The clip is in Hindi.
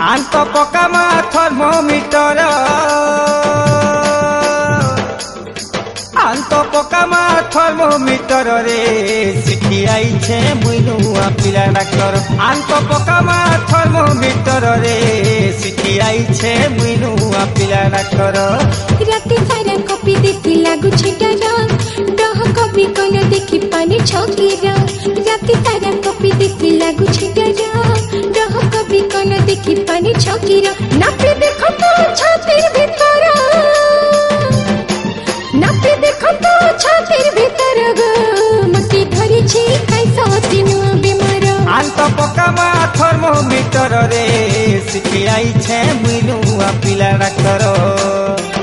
आंत पकामा थर्मोमीटर आंत पकामा थर्मोमीटर रे शिखी आईछे मुई नुआ पिला डाक्टर आंत पकामा थर्मोमीटर रे शिखी आईछे मुई नुआ पिला डाक्टर राती सारा कॉपी देखी लागू डर डह कभी कोन देखी पानी छकीर राती सारा कॉपी देखी लागू डर डह कभी कोन देखी पानी छकीर नापी देखो तो छातीर भीतर नापी देखो तो छातीर भीतर गो मती धरी छी कैसा दिनु बीमार आंत पकामा थर्मोमीटर रे शिखी आईछे मुई नुआ पिला डाक्टर।